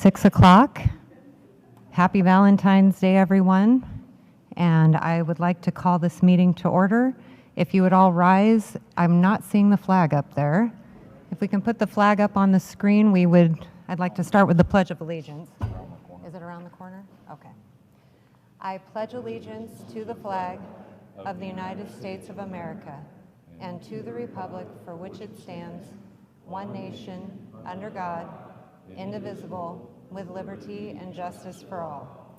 6 o'clock. Happy Valentine's Day, everyone. And I would like to call this meeting to order. If you would all rise, I'm not seeing the flag up there. If we can put the flag up on the screen, I'd like to start with the Pledge of Allegiance. Is it around the corner? Okay. I pledge allegiance to the flag of the United States of America and to the republic for which it stands, one nation, under God, indivisible, with liberty and justice for all.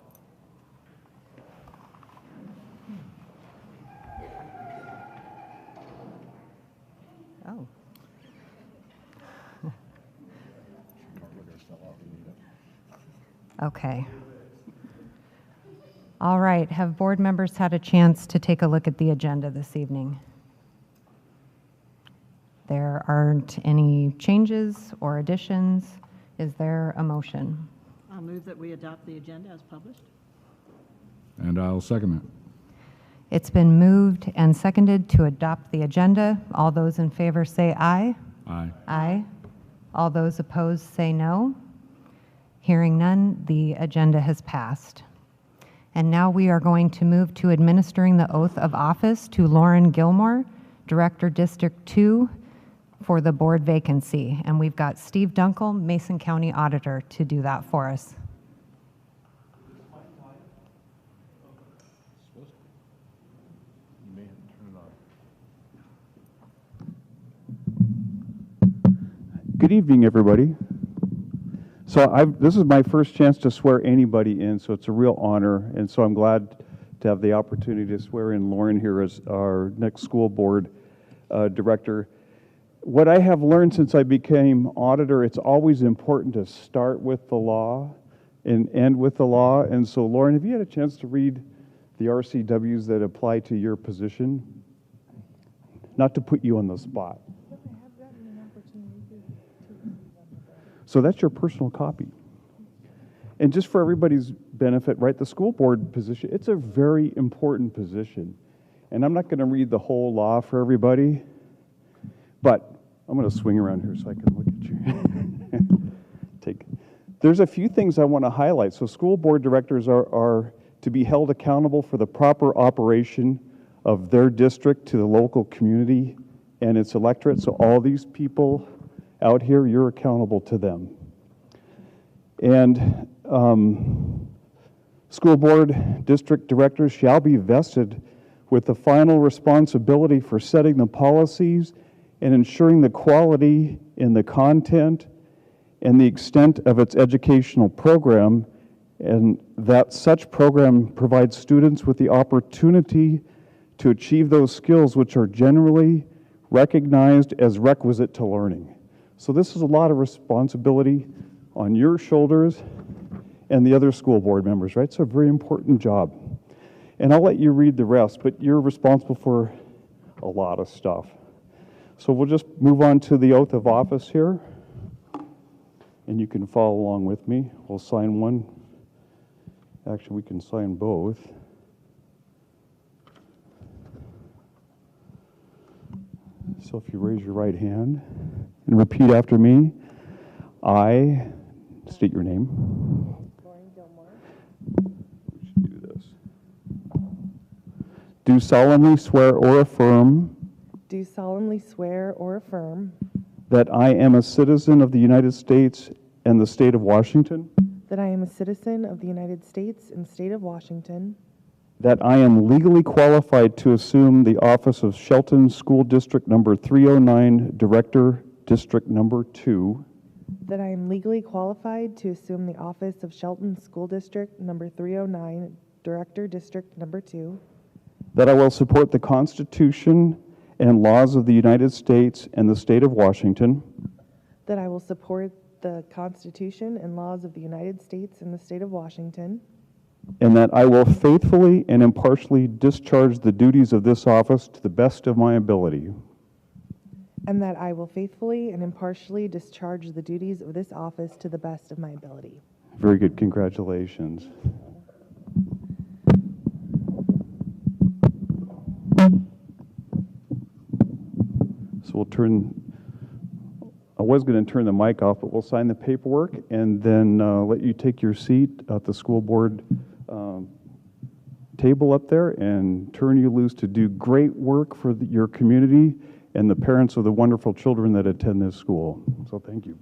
Oh. Okay. All right. Have board members had a chance to take a look at the agenda this evening? There aren't any changes or additions. Is there a motion? I'll move that we adopt the agenda as published. And I'll second that. It's been moved and seconded to adopt the agenda. All those in favor say aye. Aye. Aye. All those opposed say no. Hearing none, the agenda has passed. And now we are going to move to administering the oath of office to Lauren Gilmore, Director, District 2, for the board vacancy. And we've got Steve Dunkel, Mason County Auditor, to do that for us. Good evening, everybody. So this is my first chance to swear anybody in, so it's a real honor, and so I'm glad to have the opportunity to swear in Lauren here as our next school board director. What I have learned since I became auditor, it's always important to start with the law and end with the law. And so, Lauren, have you had a chance to read the RCWs that apply to your position? Not to put you on the spot. So that's your personal copy. And just for everybody's benefit, right, the school board position, it's a very important position. And I'm not going to read the whole law for everybody, but I'm going to swing around here so I can look at you. There's a few things I want to highlight. So school board directors are to be held accountable for the proper operation of their district to the local community and its electorate. So all these people out here, you're accountable to them. And school board district directors shall be vested with the final responsibility for setting the policies and ensuring the quality in the content and the extent of its educational program, and that such program provides students with the opportunity to achieve those skills which are generally recognized as requisite to learning. So this is a lot of responsibility on your shoulders and the other school board members, right? It's a very important job. And I'll let you read the rest, but you're responsible for a lot of stuff. So we'll just move on to the oath of office here. And you can follow along with me. We'll sign one. Actually, we can sign both. So if you raise your right hand and repeat after me. I, state your name. Lauren Gilmore. We should do this. Do solemnly swear or affirm. Do solemnly swear or affirm That I am a citizen of the United States and the state of Washington. that I am a citizen of the United States and state of Washington, That I am legally qualified to assume the office of Shelton School District Number 309, Director, District Number 2. that I am legally qualified to assume the office of Shelton School District Number 309, Director, District Number 2, That I will support the Constitution and laws of the United States and the state of Washington. that I will support the Constitution and laws of the United States and the state of Washington, And that I will faithfully and impartially discharge the duties of this office to the best of my ability. and that I will faithfully and impartially discharge the duties of this office to the best of my ability. Very good. Congratulations. So we'll turn I was going to turn the mic off, but we'll sign the paperwork and then let you take your seat at the school board table up there and turn you loose to do great work for your community and the parents of the wonderful children that attend this school. So thank you.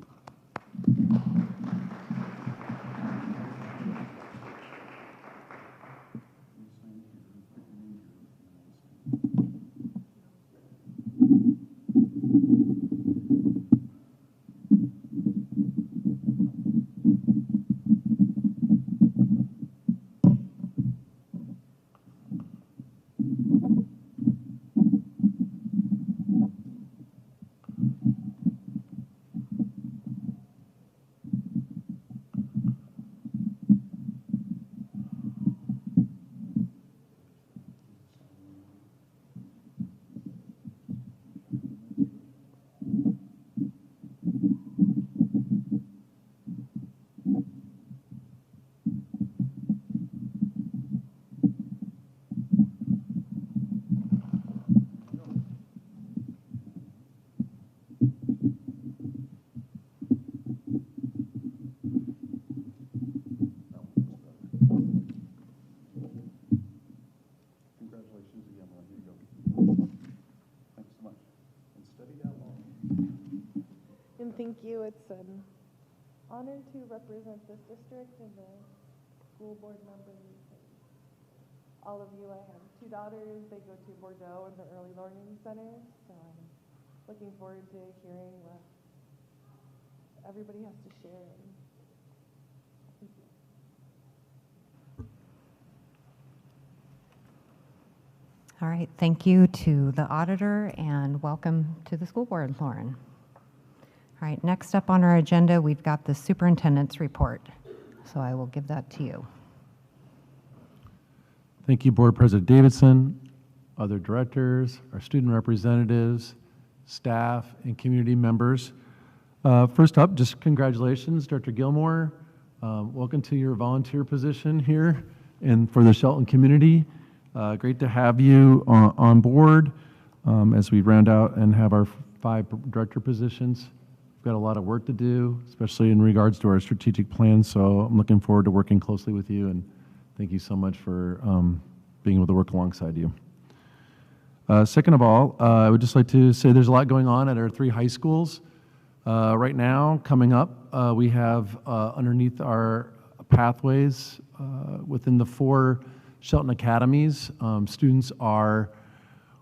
Thank you. It's an honor to represent this district and the school board members. All of you, I have 2 daughters. They go to Bordeaux in the Early Learning Center, so I'm looking forward to hearing what everybody has to share. Thank you. All right, thank you to the auditor and welcome to the school board, Lauren. All right, next up on our agenda, we've got the superintendent's report. So I will give that to you. Thank you, Board President Davidson, other directors, our student representatives, staff, and community members. First up, just congratulations, Director Gilmore. Welcome to your volunteer position here and for the Shelton community. Great to have you on board as we round out and have our 5 director positions. We've got a lot of work to do, especially in regards to our strategic plan, so I'm looking forward to working closely with you, and thank you so much for being able to work alongside you. Second of all, I would just like to say there's a lot going on at our 3 high schools. Right now, coming up, we have underneath our pathways within the 4 Shelton academies, students are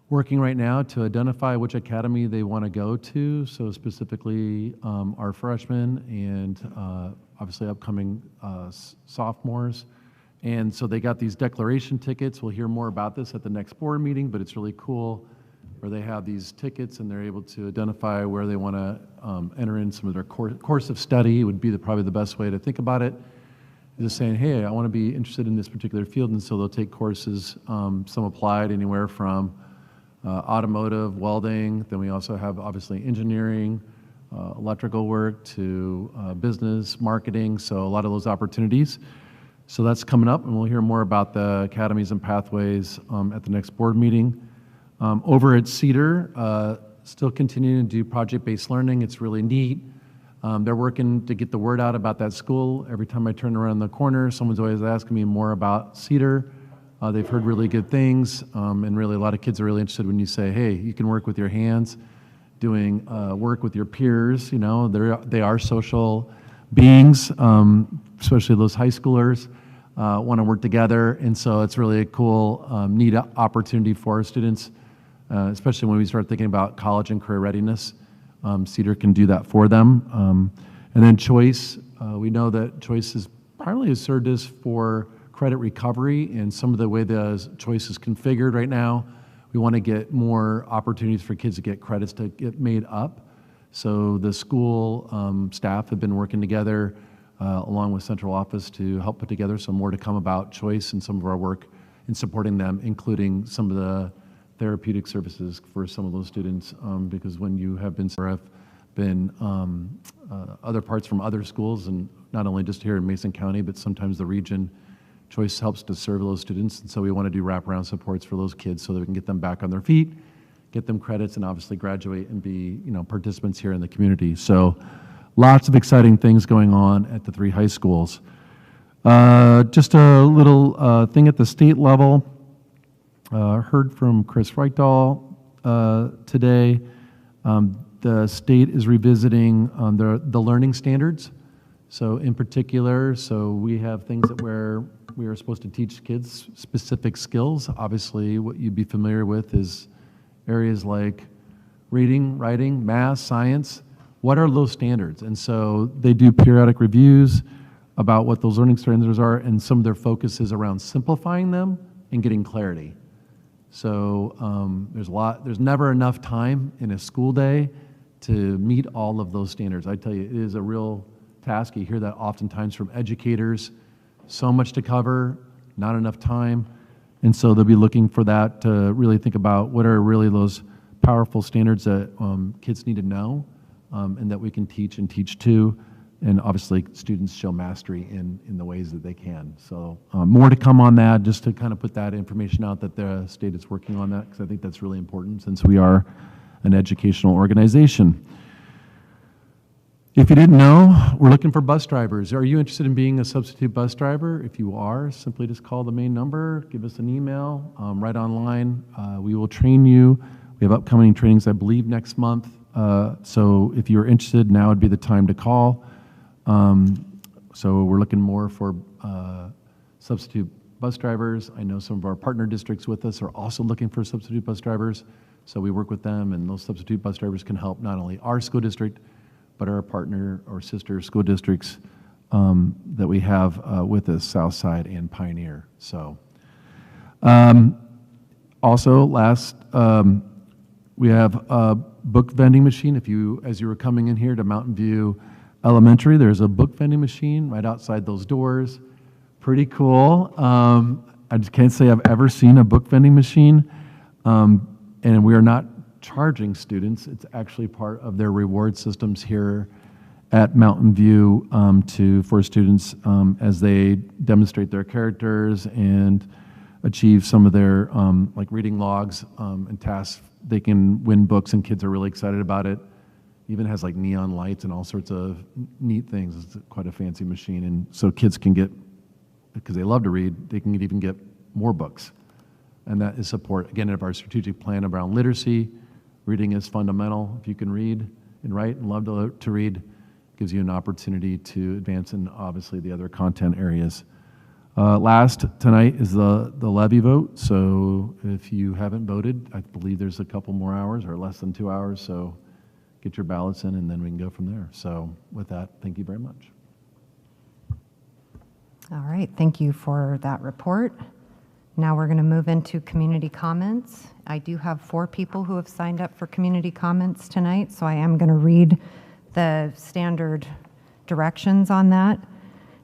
working right now to identify which academy they want to go to, so specifically our freshmen and obviously upcoming sophomores. And so they got these declaration tickets. We'll hear more about this at the next board meeting, but it's really cool where they have these tickets and they're able to identify where they want to enter in some of their course of study would be probably the best way to think about it. Just saying, hey, I want to be interested in this particular field, and so they'll take courses, some applied anywhere from automotive, welding, then we also have obviously engineering, electrical work to business, marketing, so a lot of those opportunities. So that's coming up, and we'll hear more about the academies and pathways at the next board meeting. Over at Cedar, still continuing to do project-based learning. It's really neat. They're working to get the word out about that school. Every time I turn around the corner, someone's always asking me more about Cedar. They've heard really good things, and really a lot of kids are really interested when you say, hey, you can work with your hands, doing work with your peers. You know, they are social beings, especially those high schoolers want to work together, and so it's really a cool, neat opportunity for our students, especially when we start thinking about college and career readiness. Cedar can do that for them. And then Choice, we know that Choice is primarily has served us for credit recovery, and some of the way the Choice is configured right now, we want to get more opportunities for kids to get credits to get made up. So the school staff have been working together along with central office to help put together some more to come about Choice and some of our work in supporting them, including some of the therapeutic services for some of those students, because when you have been other parts from other schools, and not only just here in Mason County, but sometimes the region, Choice helps to serve those students, and so we want to do wraparound supports for those kids so that we can get them back on their feet, get them credits, and obviously graduate and be, participants here in the community. So lots of exciting things going on at the 3 high schools. Just a little thing at the state level. Heard from Chris Reichdahl today. The state is revisiting the learning standards. So in particular, we have things that where we are supposed to teach kids specific skills. Obviously, what you'd be familiar with is areas like reading, writing, math, science. What are those standards? And so they do periodic reviews about what those learning standards are, and some of their focus is around simplifying them and getting clarity. So there's never enough time in a school day to meet all of those standards. I tell you, it is a real task. You hear that oftentimes from educators. So much to cover, not enough time. And so they'll be looking for that to really think about what are really those powerful standards that kids need to know and that we can teach and teach to. And obviously, students show mastery in the ways that they can. So more to come on that, just to kind of put that information out that the state is working on that, because I think that's really important since we are an educational organization. If you didn't know, we're looking for bus drivers. Are you interested in being a substitute bus driver? If you are, simply just call the main number, give us an email, right online. We will train you. We have upcoming trainings, I believe, next month. So if you're interested, now would be the time to call. So we're looking more for substitute bus drivers. I know some of our partner districts with us are also looking for substitute bus drivers. So we work with them, and those substitute bus drivers can help not only our school district, but our partner or sister school districts that we have with us, Southside and Pioneer. So also last, we have a book vending machine. As you were coming in here to Mountain View Elementary, there's a book vending machine right outside those doors. Pretty cool. I just can't say I've ever seen a book vending machine. And we are not charging students. It's actually part of their reward systems here at Mountain View for students as they demonstrate their characters and achieve some of their like reading logs and tasks. They can win books, and kids are really excited about it. Even has like neon lights and all sorts of neat things. It's quite a fancy machine, and so kids can get, because they love to read, they can even get more books. And that is support, again, of our strategic plan around literacy. Reading is fundamental. If you can read and write and love to read, gives you an opportunity to advance in, obviously, the other content areas. Last tonight is the levy vote. So if you haven't voted, I believe there's a couple more hours or less than 2 hours. So get your ballots in, and then we can go from there. So with that, thank you very much. All right, thank you for that report. Now we're going to move into community comments. I do have 4 people who have signed up for community comments tonight, so I am going to read the standard directions on that.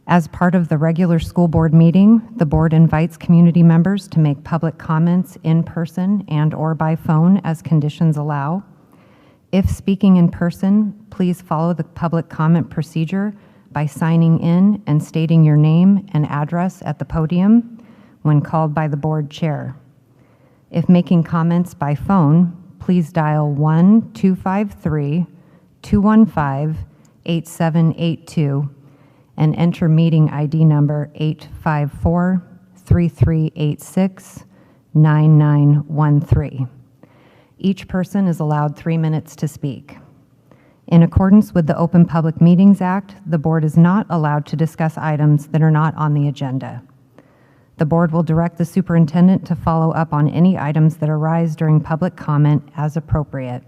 As part of the regular school board meeting, the board invites community members to make public comments in person and/or by phone as conditions allow. If speaking in person, please follow the public comment procedure by signing in and stating your name and address at the podium when called by the board chair. If making comments by phone, please dial 1-253-215-8782 and enter meeting ID number 854-3386-9913. Each person is allowed 3 minutes to speak. In accordance with the Open Public Meetings Act, the board is not allowed to discuss items that are not on the agenda. The board will direct the superintendent to follow up on any items that arise during public comment as appropriate.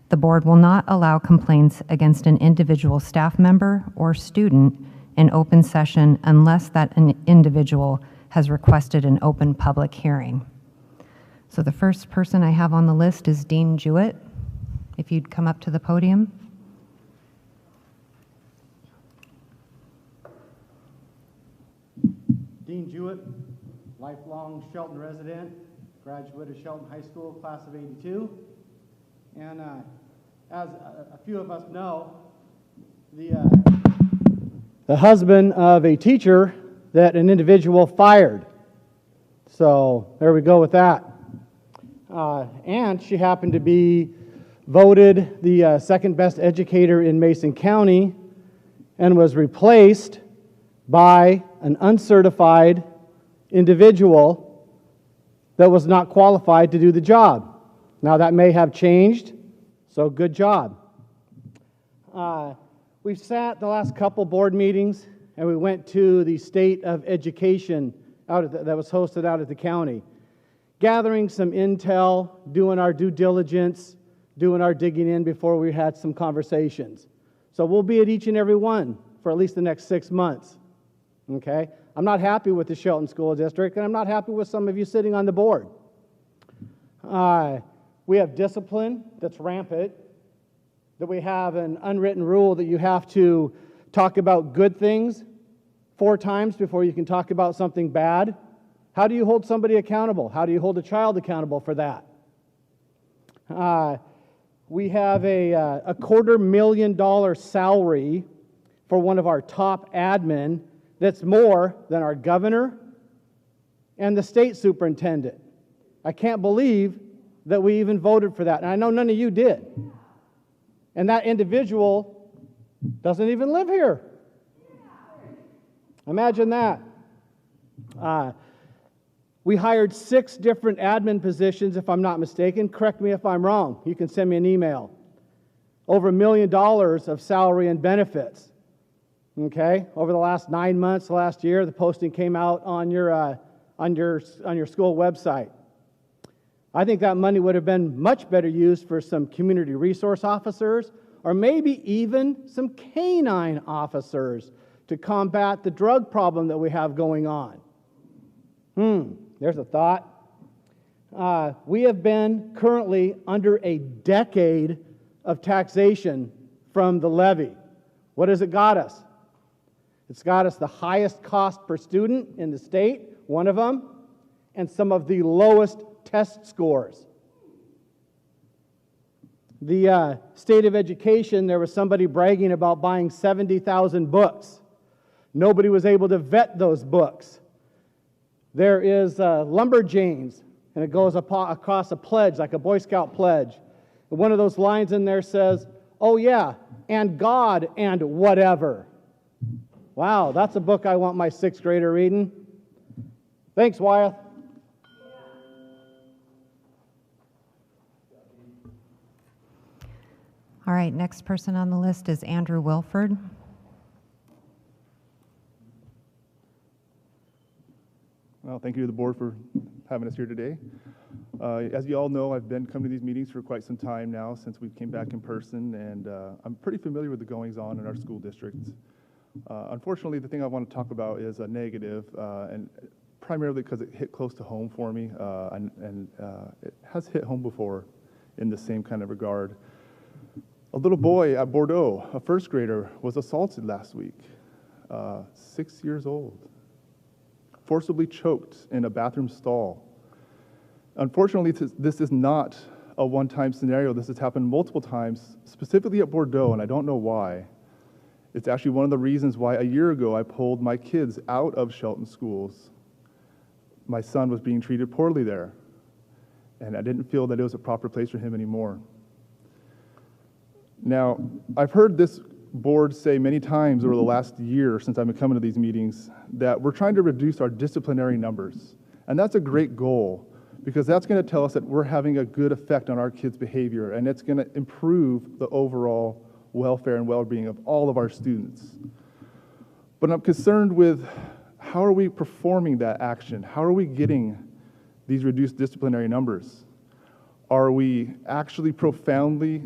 The board will not allow complaints against an individual staff member or student in open session unless that an individual has requested an open public hearing. So the first person I have on the list is Dean Jewett. If you'd come up to the podium. Dean Jewett, lifelong Shelton resident, graduate of Shelton High School, class of '82. And as a few of us know, the husband of a teacher that an individual fired. So there we go with that. And she happened to be voted the second best educator in Mason County and was replaced by an uncertified individual that was not qualified to do the job. Now that may have changed, so good job. We've sat the last couple board meetings and we went to the State of Education that was hosted out at the county, gathering some intel, doing our due diligence, doing our digging in before we had some conversations. So we'll be at each and every one for at least the next 6 months. Okay? I'm not happy with the Shelton School District, and I'm not happy with some of you sitting on the board. We have discipline that's rampant, that we have an unwritten rule that you have to talk about good things 4 times before you can talk about something bad. How do you hold somebody accountable? How do you hold a child accountable for that? We have a $250,000 salary for one of our top admin that's more than our governor and the state superintendent. I can't believe that we even voted for that. And I know none of you did. And that individual doesn't even live here. Imagine that. We hired 6 different admin positions, if I'm not mistaken. Correct me if I'm wrong. You can send me an email. Over $1 million of salary and benefits. Okay? Over the last 9 months, last year, the posting came out on your school website. I think that money would have been much better used for some community resource officers, or maybe even some canine officers to combat the drug problem that we have going on. There's a thought. We have been currently under a decade of taxation from the levy. What has it got us? It's got us the highest cost per student in the state, one of them, and some of the lowest test scores. The State of Education, there was somebody bragging about buying 70,000 books. Nobody was able to vet those books. There is Lumberjanes, and it goes across a pledge, like a Boy Scout pledge. And one of those lines in there says, "Oh yeah, and God and whatever." Wow, that's a book I want my 6th grader reading. Thanks, Wyeth. All right, next person on the list is Andrew Wilford. Well, thank you to the board for having us here today. As you all know, I've been coming to these meetings for quite some time now, since we came back in person, and I'm pretty familiar with the goings-on in our school districts. Unfortunately, the thing I want to talk about is a negative, and primarily because it hit close to home for me, and it has hit home before in the same kind of regard. A little boy at Bordeaux, a 1st grader, was assaulted last week, 6 years old, forcibly choked in a bathroom stall. Unfortunately, this is not a one-time scenario. This has happened multiple times, specifically at Bordeaux, and I don't know why. It's actually one of the reasons why a year ago I pulled my kids out of Shelton schools. My son was being treated poorly there, and I didn't feel that it was a proper place for him anymore. Now, I've heard this board say many times over the last year since I've been coming to these meetings that we're trying to reduce our disciplinary numbers. And that's a great goal, because that's going to tell us that we're having a good effect on our kids' behavior, and it's going to improve the overall welfare and well-being of all of our students. But I'm concerned with how are we performing that action? How are we getting these reduced disciplinary numbers? Are we actually profoundly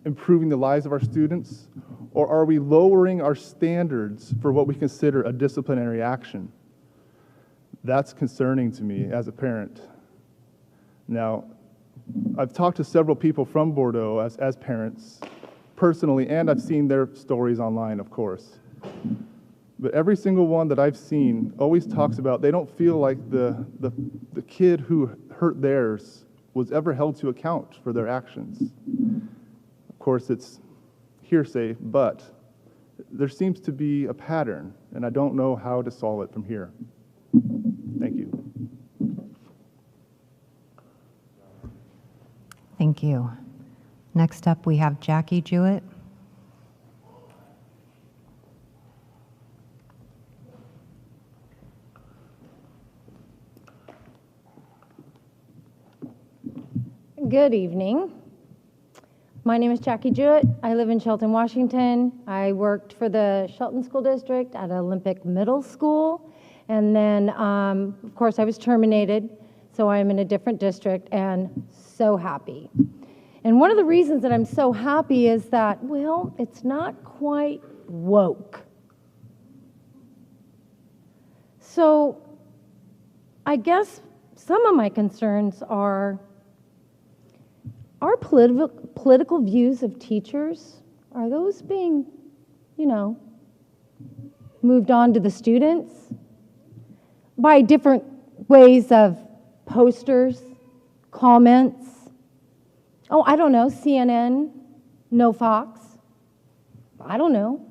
improving the lives of our students, or are we lowering our standards for what we consider a disciplinary action? That's concerning to me as a parent. Now, I've talked to several people from Bordeaux as parents personally, and I've seen their stories online, of course. But every single one that I've seen always talks about they don't feel like the kid who hurt theirs was ever held to account for their actions. Of course, it's hearsay, but there seems to be a pattern, and I don't know how to solve it from here. Thank you. Thank you. Next up, we have Jackie Jewett. Good evening. My name is Jackie Jewett. I live in Shelton, Washington. I worked for the Shelton School District at Olympic Middle School. And then, of course, I was terminated, so I'm in a different district and so happy. And one of the reasons that I'm so happy is that, well, it's not quite woke. So I guess some of my concerns are our political views of teachers, are those being, moved on to the students by different ways of posters, comments? Oh, I don't know, CNN, no Fox. I don't know.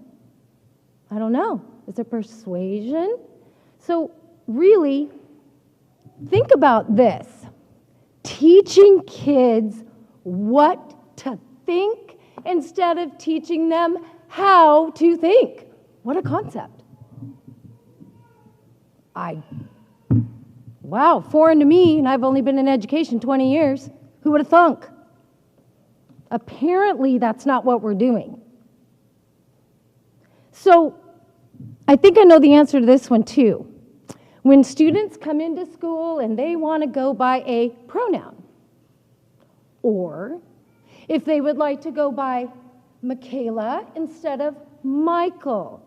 Is it persuasion? So really, think about this. Teaching kids what to think instead of teaching them how to think. What a concept. Wow, foreign to me, and I've only been in education 20 years. Who would have thunk? Apparently, that's not what we're doing. So, I think I know the answer to this one too. When students come into school and they want to go by a pronoun, or if they would like to go by Michaela instead of Michael.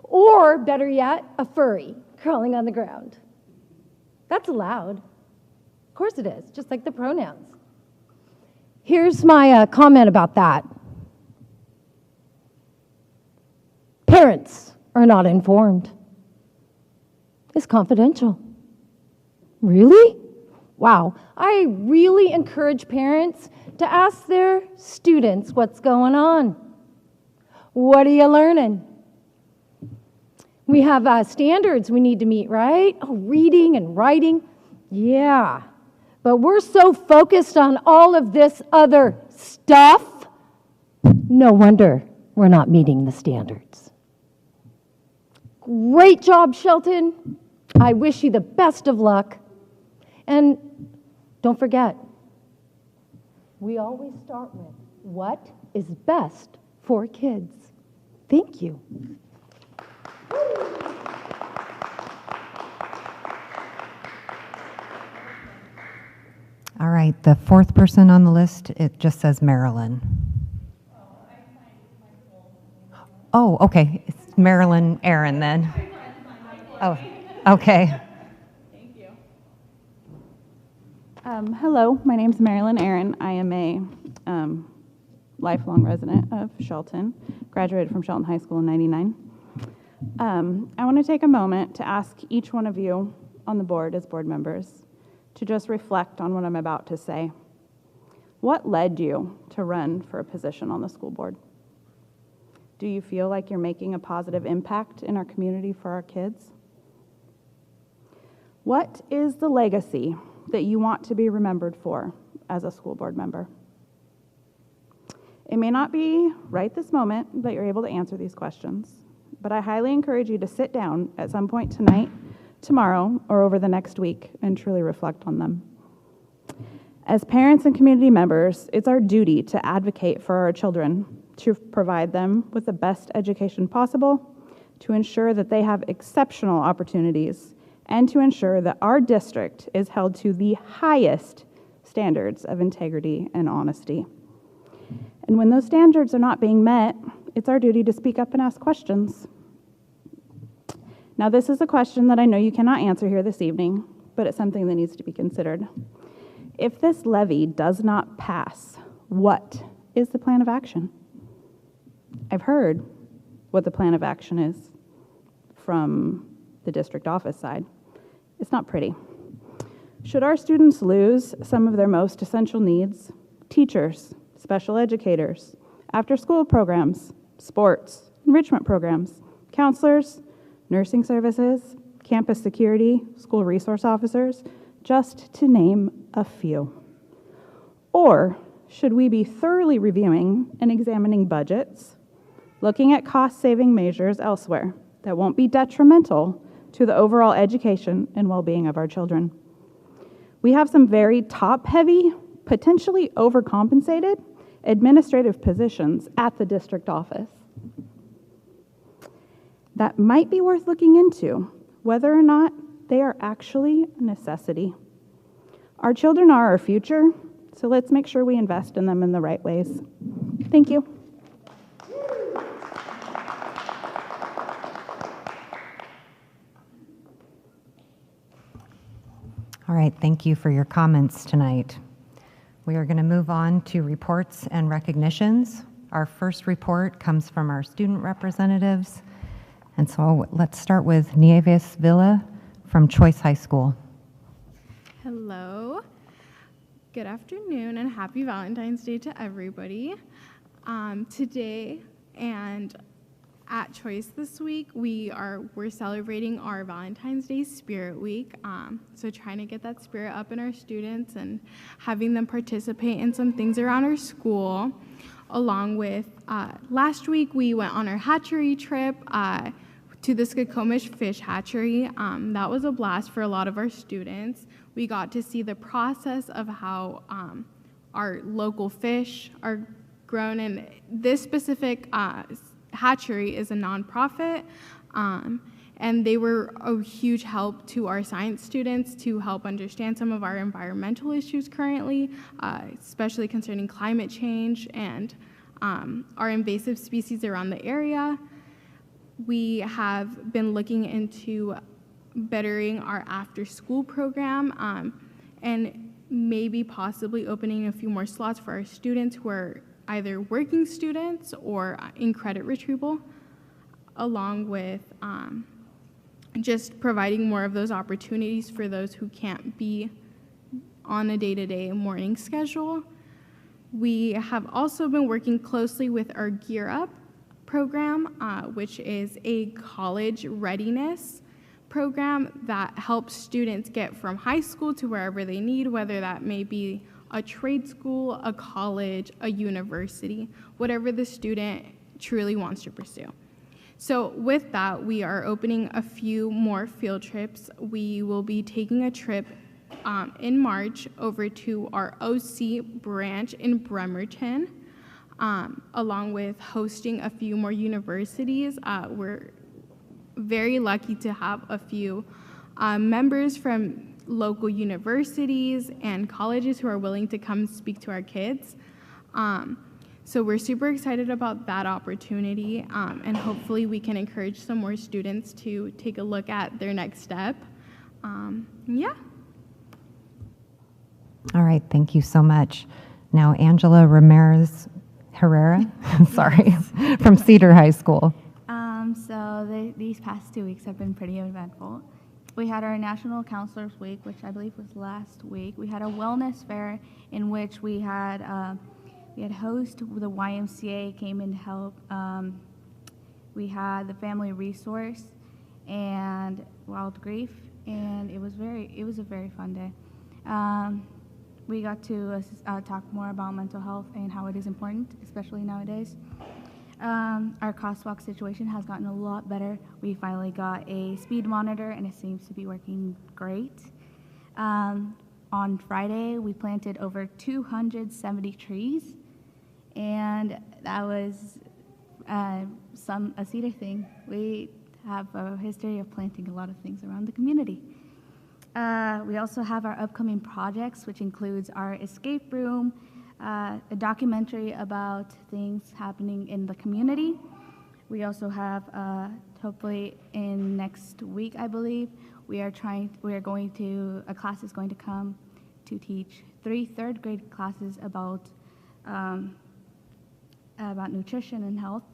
Or, better yet, a furry crawling on the ground. That's allowed. Of course it is, just like the pronouns. Here's my comment about that. Parents are not informed. It's confidential. Really? Wow. I really encourage parents to ask their students what's going on. What are you learning? We have standards we need to meet, right? Oh, reading and writing. Yeah. But we're so focused on all of this other stuff. No wonder we're not meeting the standards. Great job, Shelton. I wish you the best of luck. And don't forget, we always start with what is best for kids. Thank you. All right, the fourth person on the list, it just says Marilyn. Oh, okay, it's Marilyn Aaron then. Oh, okay. Hello, my name is Marilyn Aaron. I am a lifelong resident of Shelton, graduated from Shelton High School in '99. I want to take a moment to ask each one of you on the board as board members to just reflect on what I'm about to say. What led you to run for a position on the school board? Do you feel like you're making a positive impact in our community for our kids? What is the legacy that you want to be remembered for as a school board member? It may not be right this moment that you're able to answer these questions, but I highly encourage you to sit down at some point tonight, tomorrow, or over the next week and truly reflect on them. As parents and community members, it's our duty to advocate for our children, to provide them with the best education possible, to ensure that they have exceptional opportunities, and to ensure that our district is held to the highest standards of integrity and honesty. And when those standards are not being met, it's our duty to speak up and ask questions. Now, this is a question that I know you cannot answer here this evening, but it's something that needs to be considered. If this levy does not pass, what is the plan of action? I've heard what the plan of action is from the district office side. It's not pretty. Should our students lose some of their most essential needs, teachers, special educators, after-school programs, sports, enrichment programs, counselors, nursing services, campus security, school resource officers, just to name a few? Or should we be thoroughly reviewing and examining budgets, looking at cost-saving measures elsewhere that won't be detrimental to the overall education and well-being of our children? We have some very top-heavy, potentially overcompensated administrative positions at the district office that might be worth looking into, whether or not they are actually a necessity. Our children are our future, so let's make sure we invest in them in the right ways. Thank you. All right, thank you for your comments tonight. We are going to move on to reports and recognitions. Our first report comes from our student representatives. And so let's start with Nieves Villa from Choice High School. Hello. Good afternoon and happy Valentine's Day to everybody. Today and at Choice this week, we're celebrating our Valentine's Day Spirit Week. So trying to get that spirit up in our students and having them participate in some things around our school. Along with last week, we went on our hatchery trip to the Skokomish Fish Hatchery. That was a blast for a lot of our students. We got to see the process of how our local fish are grown, and this specific hatchery is a nonprofit, and they were a huge help to our science students to help understand some of our environmental issues currently, especially concerning climate change and our invasive species around the area. We have been looking into bettering our after-school program and maybe possibly opening a few more slots for our students who are either working students or in credit retrieval, along with just providing more of those opportunities for those who can't be on a day-to-day morning schedule. We have also been working closely with our Gear Up program, which is a college readiness program that helps students get from high school to wherever they need, whether that may be a trade school, a college, a university, whatever the student truly wants to pursue. So with that, we are opening a few more field trips. We will be taking a trip in March over to our OC branch in Bremerton, along with hosting a few more universities. We're very lucky to have a few members from local universities and colleges who are willing to come speak to our kids. So we're super excited about that opportunity, and hopefully we can encourage some more students to take a look at their next step. Yeah. All right, thank you so much. Now, Angela Ramirez Herrera, sorry, from Cedar High School. These past 2 weeks have been pretty eventful. We had our National Counselors Week, which I believe was last week. We had a wellness fair in which we had host, the YMCA came in to help. We had the Family Resource and Wild Grief, and it was a very fun day. We got to talk more about mental health and how it is important, especially nowadays. Our crosswalk situation has gotten a lot better. We finally got a speed monitor, and it seems to be working great. On Friday, we planted over 270 trees, and that was a Cedar thing. We have a history of planting a lot of things around the community. We also have our upcoming projects, which includes our escape room, a documentary about things happening in the community. We also have, hopefully in next week, I believe, a class is going to come to teach 3 third grade classes about nutrition and health.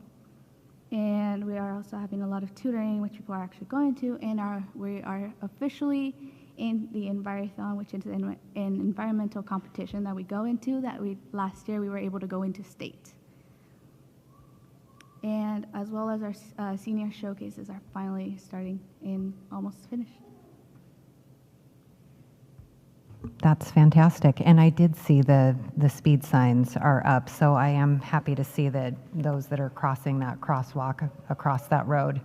And we are also having a lot of tutoring, which people are actually going to, and we are officially in the Envirothon, which is an environmental competition that we go into, last year we were able to go into state. And as well as our senior showcases are finally starting and almost finished. That's fantastic. And I did see the speed signs are up, so I am happy to see that those that are crossing that crosswalk across that road,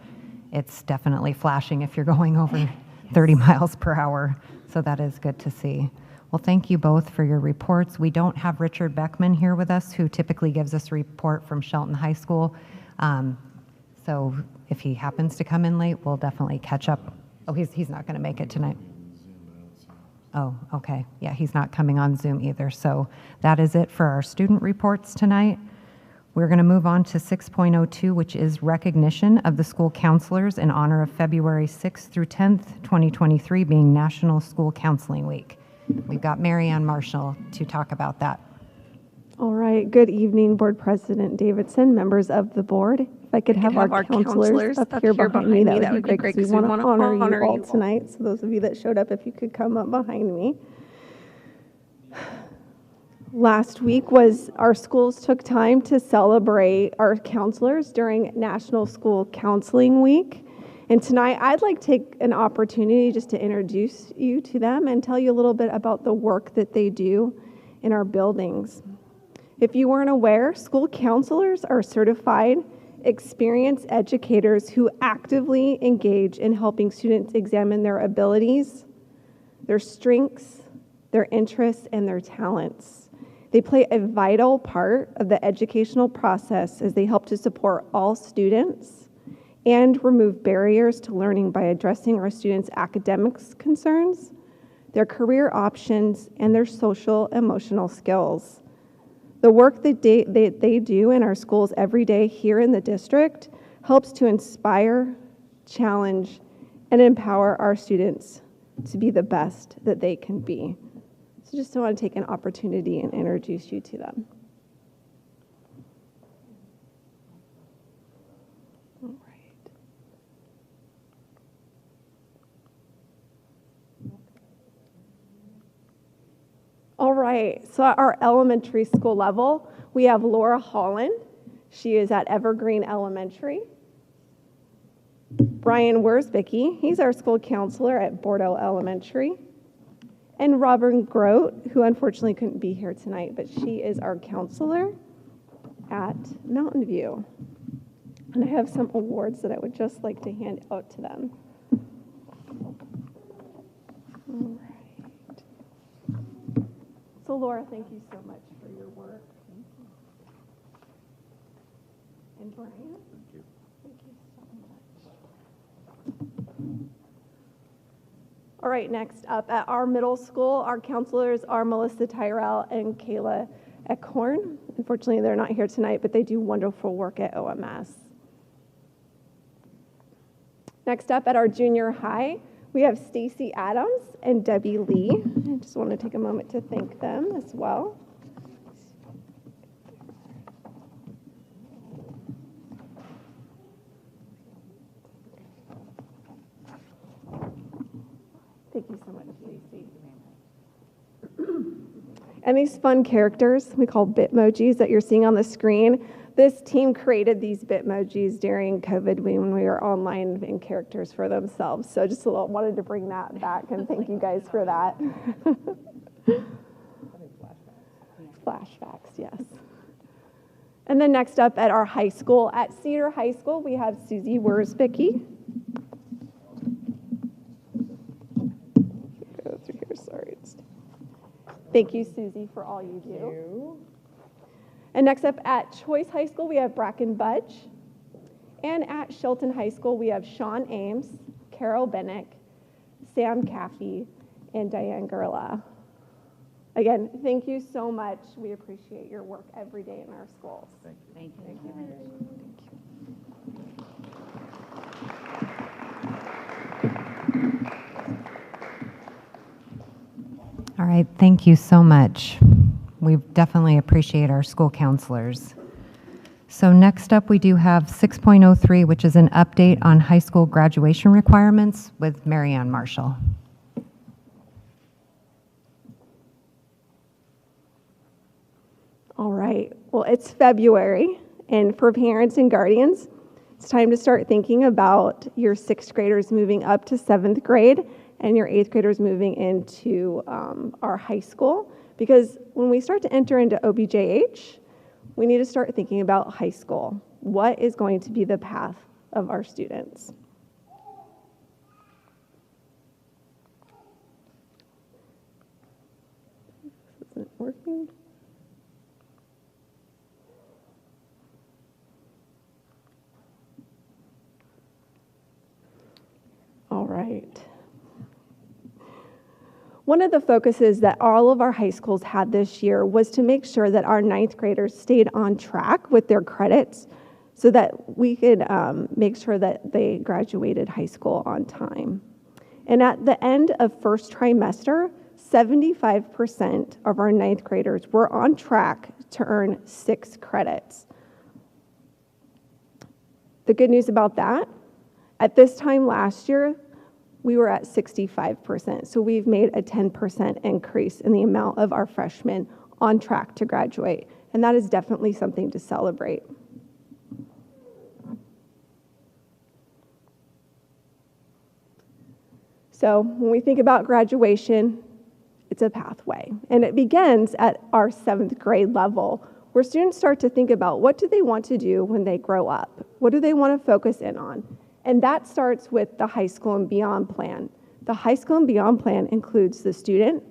it's definitely flashing if you're going over 30 miles per hour. So that is good to see. Well, thank you both for your reports. We don't have Richard Beckman here with us, who typically gives us a report from Shelton High School. So if he happens to come in late, we'll definitely catch up. Oh, he's not going to make it tonight. Oh, okay. Yeah, he's not coming on Zoom either. So that is it for our student reports tonight. We're going to move on to 6.02, which is recognition of the school counselors in honor of February 6th through 10th, 2023 being National School Counseling Week. We've got Mary Ann Marshall to talk about that. All right. Good evening, Board President Davidson, members of the board. If I could have our counselors up here behind me, that would be great, because we want to honor you all tonight. So those of you that showed up, if you could come up behind me. Last week our schools took time to celebrate our counselors during National School Counseling Week. And tonight, I'd like to take an opportunity just to introduce you to them and tell you a little bit about the work that they do in our buildings. If you weren't aware, school counselors are certified, experienced educators who actively engage in helping students examine their abilities, their strengths, their interests, and their talents. They play a vital part of the educational process as they help to support all students and remove barriers to learning by addressing our students' academics concerns, their career options, and their social emotional skills. The work that they do in our schools every day here in the district helps to inspire, challenge, and empower our students to be the best that they can be. So just want to take an opportunity and introduce you to them. All right. All right, so at our elementary school level, we have Laura Holland. She is at Evergreen Elementary. Brian Wurzbicki, he's our school counselor at Bordeaux Elementary. And Robin Grote, who unfortunately couldn't be here tonight, but she is our counselor at Mountain View. And I have some awards that I would just like to hand out to them. All right. So Laura, thank you so much for your work. Thank you. And Brian? Thank you. Thank you so much. All right, next up at our middle school, our counselors are Melissa Tyrell and Kayla Eckhorn. Unfortunately, they're not here tonight, but they do wonderful work at OMS. Next up at our junior high, we have Stacy Adams and Debbie Lee. I just want to take a moment to thank them as well. Thank you so much, Stacy. And these fun characters we call Bitmojis that you're seeing on the screen, this team created these Bitmojis during COVID when we were online in characters for themselves. So just wanted to bring that back and thank you guys for that. Flashbacks, yes. And then next up at our high school, at Cedar High School, we have Susie Wurzbicki. Go through here, sorry. Thank you, Susie, for all you do. And next up at Choice High School, we have Bracken Budge. And at Shelton High School, we have Sean Ames, Carol Bennick, Sam Caffey, and Diane Gerla. Again, thank you so much. We appreciate your work every day in our schools. Thank you. Thank you. Thank you. All right, thank you so much. We definitely appreciate our school counselors. So next up, we do have 6.03, which is an update on high school graduation requirements with Mary Ann Marshall. All right, well, it's February, and for parents and guardians, it's time to start thinking about your sixth graders moving up to seventh grade and your 8th graders moving into our high school. Because when we start to enter into OBJH, we need to start thinking about high school. What is going to be the path of our students? This isn't working. All right. One of the focuses that all of our high schools had this year was to make sure that our 9th graders stayed on track with their credits so that we could make sure that they graduated high school on time. And at the end of first trimester, 75% of our 9th graders were on track to earn 6 credits. The good news about that, at this time last year, we were at 65%. So we've made a 10% increase in the amount of our freshmen on track to graduate. And that is definitely something to celebrate. So when we think about graduation, it's a pathway. And it begins at our 7th grade level, where students start to think about what do they want to do when they grow up? What do they want to focus in on? And that starts with the High School and Beyond plan. The High School and Beyond plan includes the student,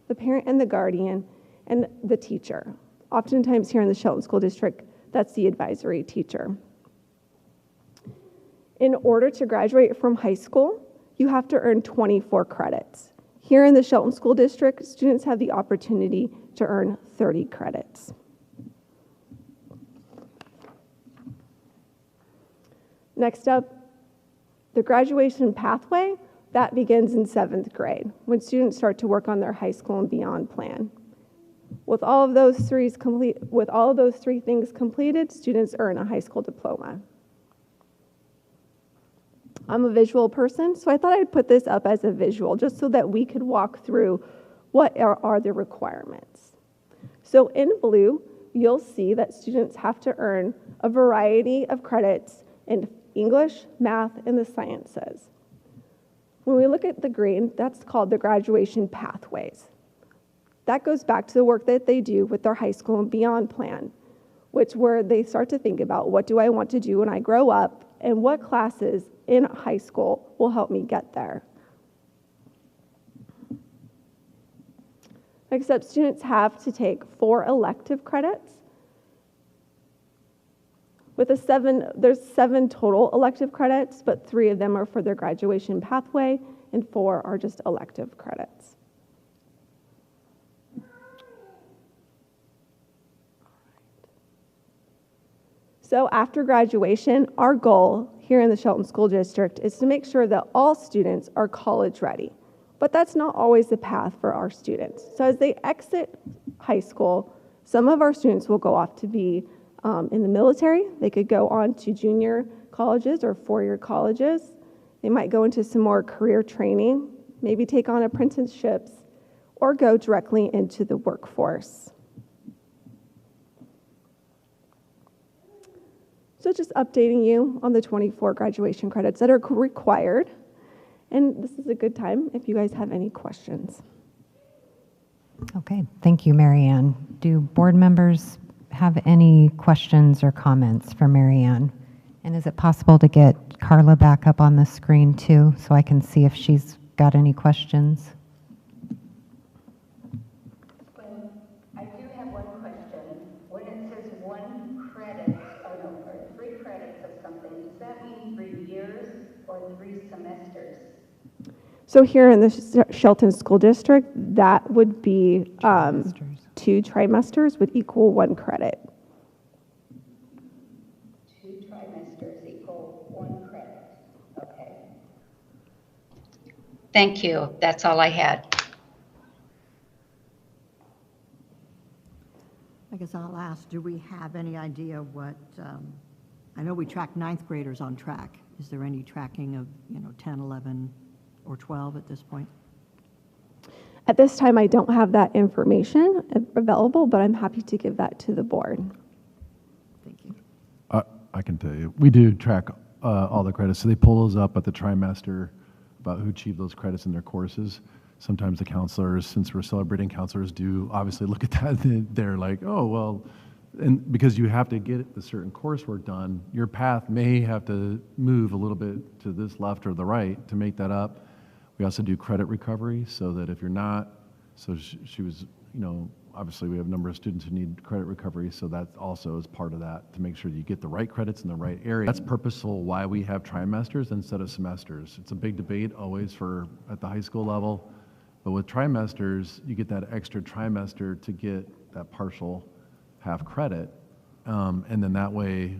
the parent and the guardian, and the teacher. Oftentimes here in the Shelton School District, that's the advisory teacher. In order to graduate from high school, you have to earn 24 credits. Here in the Shelton School District, students have the opportunity to earn 30 credits. Next up, the graduation pathway, that begins in 7th grade, when students start to work on their High School and Beyond plan. With all of those three things completed, students earn a high school diploma. I'm a visual person, so I thought I'd put this up as a visual, just so that we could walk through what are the requirements. So in blue, you'll see that students have to earn a variety of credits in English, math, and the sciences. When we look at the green, that's called the graduation pathways. That goes back to the work that they do with their High School and Beyond plan, where they start to think about what do I want to do when I grow up and what classes in high school will help me get there. Next up, students have to take 4 elective credits. There's 7 total elective credits, but 3 of them are for their graduation pathway, and 4 are just elective credits. So after graduation, our goal here in the Shelton School District is to make sure that all students are college ready. But that's not always the path for our students. So as they exit high school, some of our students will go off to be in the military. They could go on to junior colleges or 4-year colleges. They might go into some more career training, maybe take on apprenticeships, or go directly into the workforce. So just updating you on the 24 graduation credits that are required. And this is a good time if you guys have any questions. Okay, thank you, Mary Ann. Do board members have any questions or comments for Mary Ann? And is it possible to get Carla back up on the screen too, so I can see if she's got any questions? I do have one question. When it says 1 credit, or 3 credits of something, does that mean 3 years or 3 semesters? So here in the Shelton School District, that would be 2 trimesters would equal 1 credit. 2 trimesters equal 1 credit. Okay. Thank you. That's all I had. I guess I'll ask, do we have any idea what, I know we track 9th graders on track. Is there any tracking of, 10, 11, or 12 at this point? At this time, I don't have that information available, but I'm happy to give that to the board. Thank you. I can tell you, we do track all the credits. So they pull those up at the trimester about who achieved those credits in their courses. Sometimes the counselors, since we're celebrating counselors, do obviously look at that. They're like, oh, well, and because you have to get the certain coursework done, your path may have to move a little bit to this left or the right to make that up. We also do credit recovery so that if you're not, so she was, you know, obviously we have a number of students who need credit recovery, so that also is part of that to make sure that you get the right credits in the right area. That's purposeful why we have trimesters instead of semesters. It's a big debate always at the high school level, but with trimesters, you get that extra trimester to get that partial half credit, and then that way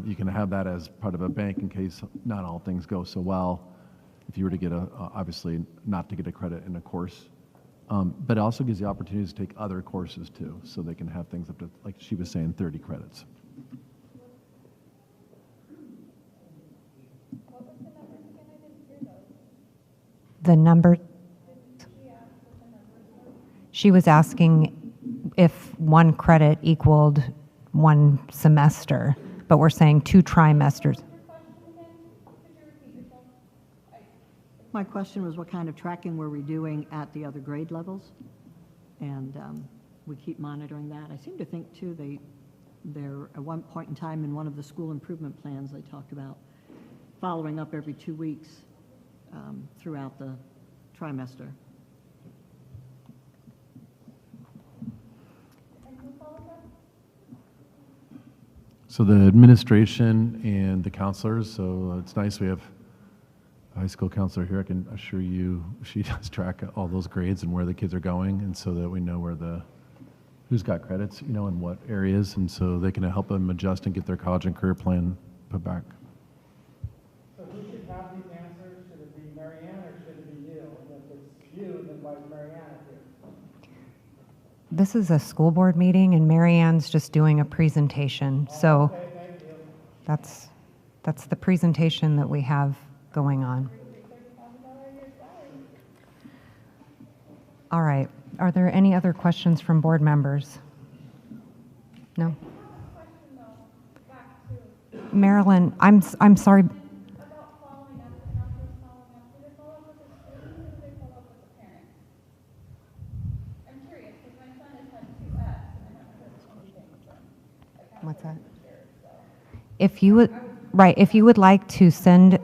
you can have that as part of a bank in case not all things go so well. If you were to get obviously not to get a credit in a course, but it also gives the opportunities to take other courses too, so they can have things up to, like she was saying, 30 credits. The number, she was asking if one credit equaled one semester, but we're saying 2 trimesters. My question was what kind of tracking were we doing at the other grade levels? And we keep monitoring that. I seem to think too, they're at one point in time in one of the school improvement plans, they talked about following up every 2 weeks throughout the trimester. So the administration and the counselors, so it's nice we have a high school counselor here. I can assure you she does track all those grades and where the kids are going, and so that we know who's got credits, you know, in what areas, and so they can help them adjust and get their college and career plan put back. So who should have these answers? Should it be Marianne or should it be you? And if it's you, then why is Marianne here? This is a school board meeting, and Mary Ann's just doing a presentation. So that's the presentation that we have going on. All right. Are there any other questions from board members? No? Marilyn, I'm sorry. What's that? If you would, right, if you would like to send,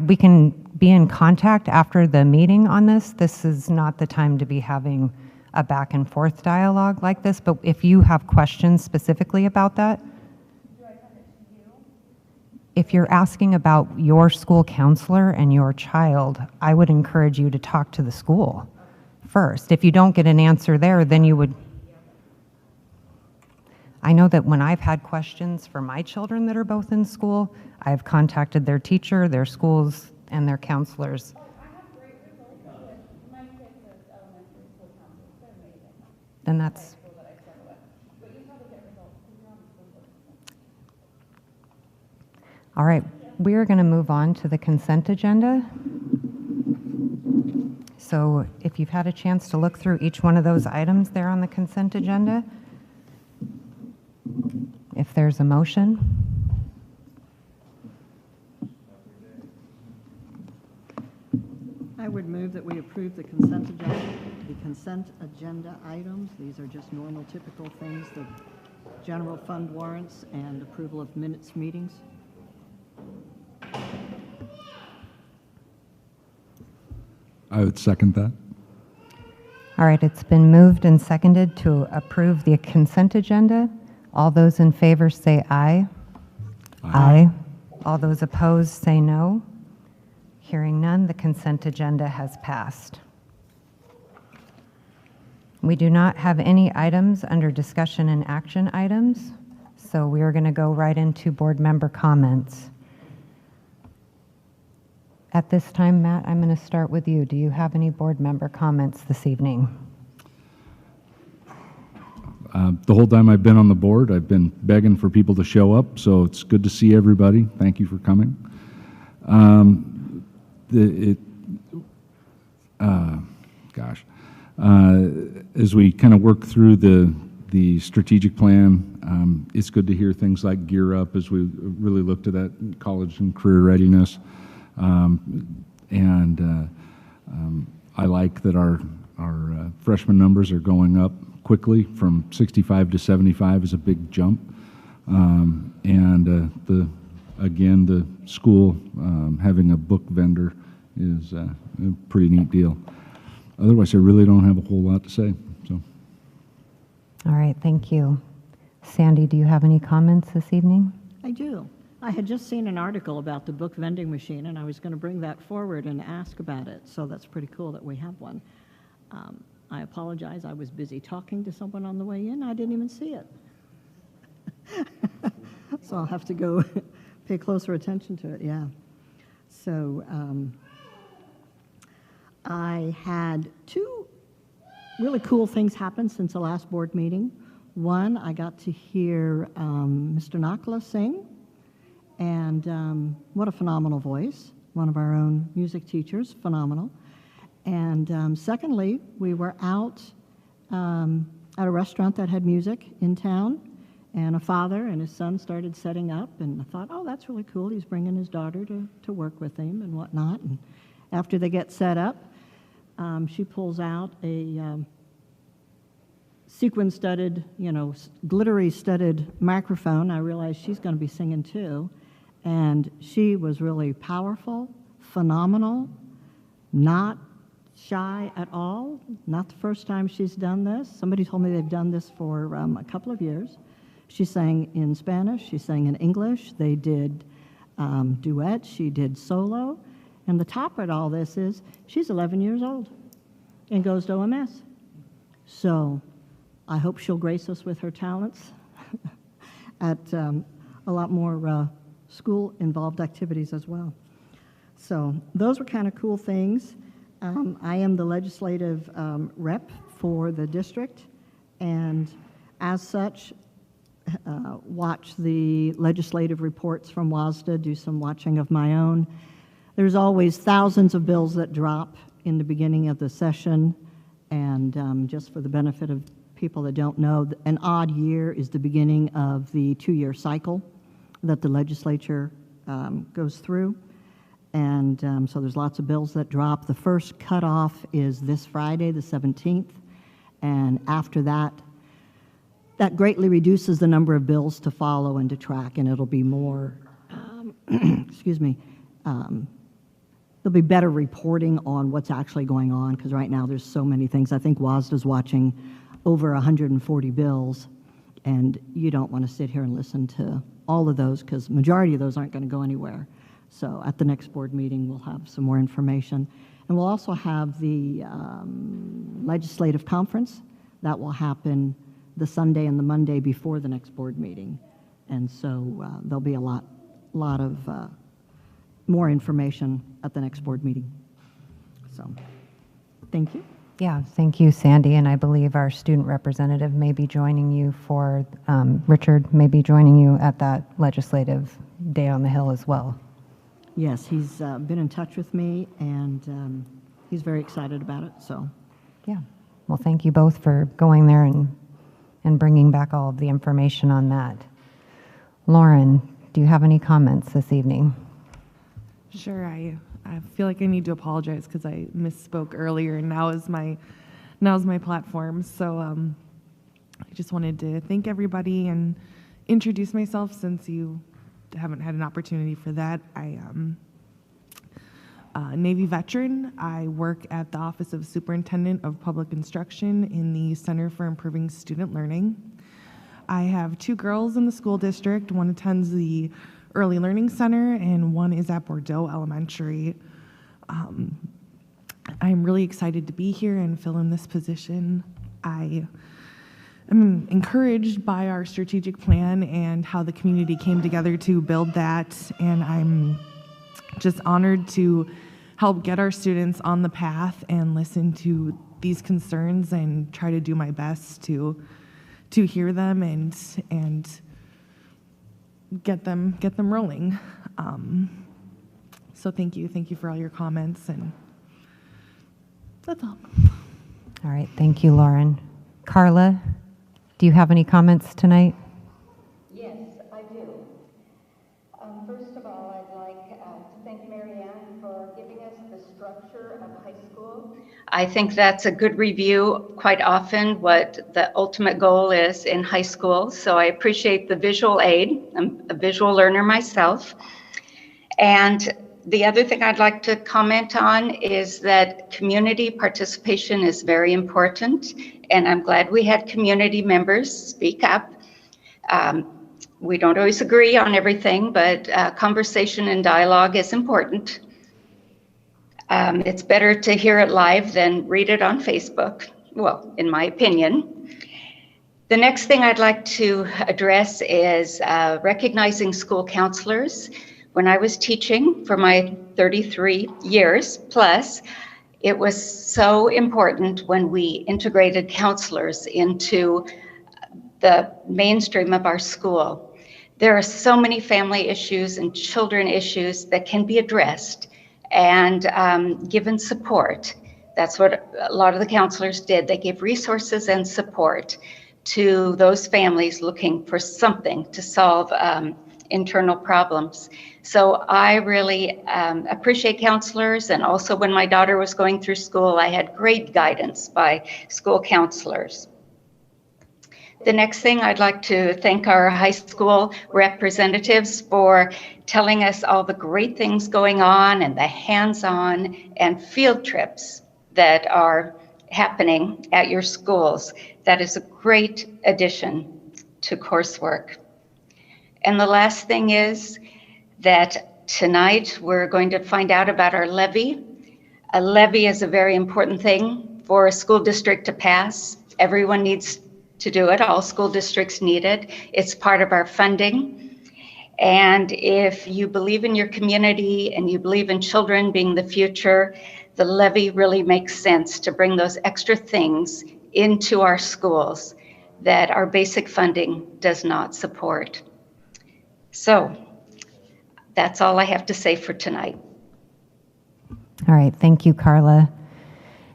we can be in contact after the meeting on this. This is not the time to be having a back and forth dialogue like this, but if you have questions specifically about that, if you're asking about your school counselor and your child, I would encourage you to talk to the school first. If you don't get an answer there, then you would. I know that when I've had questions for my children that are both in school, I've contacted their teacher, their schools, and their counselors. Then that's. All right, we are going to move on to the consent agenda. So if you've had a chance to look through each one of those items there on the consent agenda, if there's a motion. I would move that we approve the consent agenda items. These are just normal, typical things, the general fund warrants and approval of minutes meetings. I would second that. All right, it's been moved and seconded to approve the consent agenda. All those in favor say aye. Aye. All those opposed say no. Hearing none, the consent agenda has passed. We do not have any items under discussion and action items, so we are going to go right into board member comments. At this time, Matt, I'm going to start with you. Do you have any board member comments this evening? The whole time I've been on the board, I've been begging for people to show up, so it's good to see everybody. Thank you for coming. As we kind of work through the strategic plan, it's good to hear things like Gear Up as we really look to that college and career readiness. And I like that our freshman numbers are going up quickly. From 65 to 75 is a big jump. Again, the school having a book vendor is a pretty neat deal. Otherwise, I really don't have a whole lot to say. So, All right, thank you. Sandy, do you have any comments this evening? I do. I had just seen an article about the book vending machine, and I was going to bring that forward and ask about it. So that's pretty cool that we have one. I apologize. I was busy talking to someone on the way in. I didn't even see it. So I'll have to go pay closer attention to it, yeah. So I had two really cool things happen since the last board meeting. One, I got to hear Mr. Nakla sing, and what a phenomenal voice. One of our own music teachers, phenomenal. And secondly, we were out at a restaurant that had music in town, and a father and his son started setting up, and I thought, oh, that's really cool. He's bringing his daughter to work with him and whatnot. And after they get set up, she pulls out a sequin-studded, glittery-studded microphone. I realized she's going to be singing too. And she was really powerful, phenomenal, not shy at all. Not the first time she's done this. Somebody told me they've done this for a couple of years. She sang in Spanish, she sang in English, they did duets, she did solo. And the topper to all this is she's 11 years old and goes to OMS. So I hope she'll grace us with her talents at a lot more school-involved activities as well. So those were kind of cool things. I am the legislative rep for the district, and as such, watch the legislative reports from WASDA, do some watching of my own. There's always thousands of bills that drop in the beginning of the session, and just for the benefit of people that don't know, an odd year is the beginning of the 2-year cycle that the legislature goes through. And so there's lots of bills that drop. The first cutoff is this Friday, the 17th, and after that, that greatly reduces the number of bills to follow and to track, and it'll be more, excuse me, there'll be better reporting on what's actually going on, because right now there's so many things. I think WASDA's watching over 140 bills, and you don't want to sit here and listen to all of those, because majority of those aren't going to go anywhere. So at the next board meeting, we'll have some more information. And we'll also have the legislative conference. That will happen the Sunday and the Monday before the next board meeting. And so there'll be a lot of more information at the next board meeting. So thank you. Yeah, thank you, Sandy. And I believe our student representative may be joining you for, Richard may be joining you at that legislative day on the Hill as well. Yes, he's been in touch with me, and he's very excited about it. So, yeah. Well, thank you both for going there and bringing back all of the information on that. Lauren, do you have any comments this evening? Sure, I feel like I need to apologize because I misspoke earlier, and now's my platform. So I just wanted to thank everybody and introduce myself since you haven't had an opportunity for that. I am a Navy veteran. I work at the Office of Superintendent of Public Instruction in the Center for Improving Student Learning. I have 2 girls in the school district. One attends the Early Learning Center, and one is at Bordeaux Elementary. I'm really excited to be here and fill in this position. I am encouraged by our strategic plan and how the community came together to build that, and I'm just honored to help get our students on the path and listen to these concerns and try to do my best to hear them and get them rolling. So thank you for all your comments, and that's all. All right, thank you, Lauren. Carla, do you have any comments tonight? Yes, I do. First of all, I'd like to thank Mary Ann for giving giving us the structure of high school. I think that's a good review, quite often what the ultimate goal is in high school. So I appreciate the visual aid. I'm a visual learner myself. And the other thing I'd like to comment on is that community participation is very important. And I'm glad we had community members speak up. We don't always agree on everything, but conversation and dialogue is important. It's better to hear it live than read it on Facebook, well, in my opinion. The next thing I'd like to address is recognizing school counselors. When I was teaching for my 33 years plus, it was so important when we integrated counselors into the mainstream of our school. There are so many family issues and children issues that can be addressed and given support. That's what a lot of the counselors did. They gave resources and support to those families looking for something to solve internal problems. So I really appreciate counselors, and also when my daughter was going through school, I had great guidance by school counselors. The next thing, I'd like to thank our high school representatives for telling us all the great things going on and the hands-on and field trips that are happening at your schools. That is a great addition to coursework. And the last thing is that tonight we're going to find out about our levy. A levy is a very important thing for a school district to pass. Everyone needs to do it. All school districts need it. It's part of our funding. And if you believe in your community and you believe in children being the future, the levy really makes sense to bring those extra things into our schools that our basic funding does not support. So that's all I have to say for tonight. All right, thank you, Carla.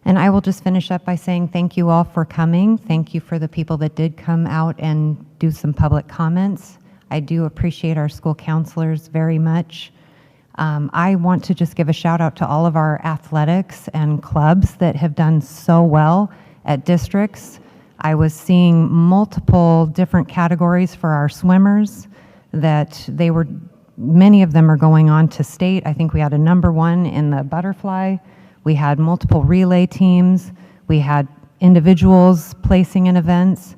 And I will just finish up by saying thank you all for coming. Thank you for the people that did come out and do some public comments. I do appreciate our school counselors very much. I want to just give a shout out to all of our athletics and clubs that have done so well at districts. I was seeing multiple different categories for our swimmers that many of them are going on to state. I think we had a #1 in the butterfly. We had multiple relay teams. We had individuals placing in events.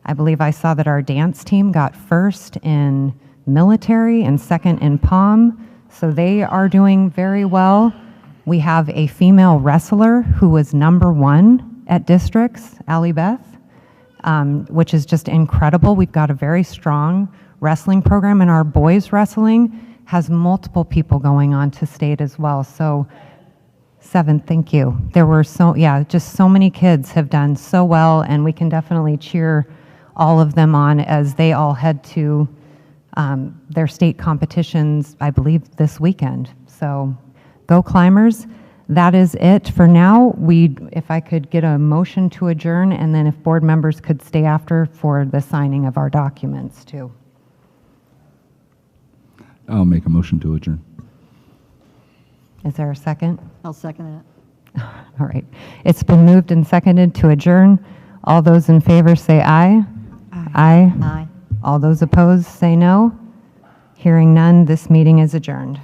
I believe I saw that our dance team got first in military and second in POM. So they are doing very well. We have a female wrestler who was #1 at districts, Allie Beth, which is just incredible. We've got a very strong wrestling program, and our boys wrestling has multiple people going on to state as well. So 7th, thank you. There were just so many kids have done so well, and we can definitely cheer all of them on as they all head to their state competitions, I believe, this weekend. So go Climbers. That is it for now. If I could get a motion to adjourn, and then if board members could stay after for the signing of our documents too. I'll make a motion to adjourn. Is there a second? I'll second it. All right. It's been moved and seconded to adjourn. All those in favor say aye. Aye. Aye. All those opposed say no. Hearing none, this meeting is adjourned.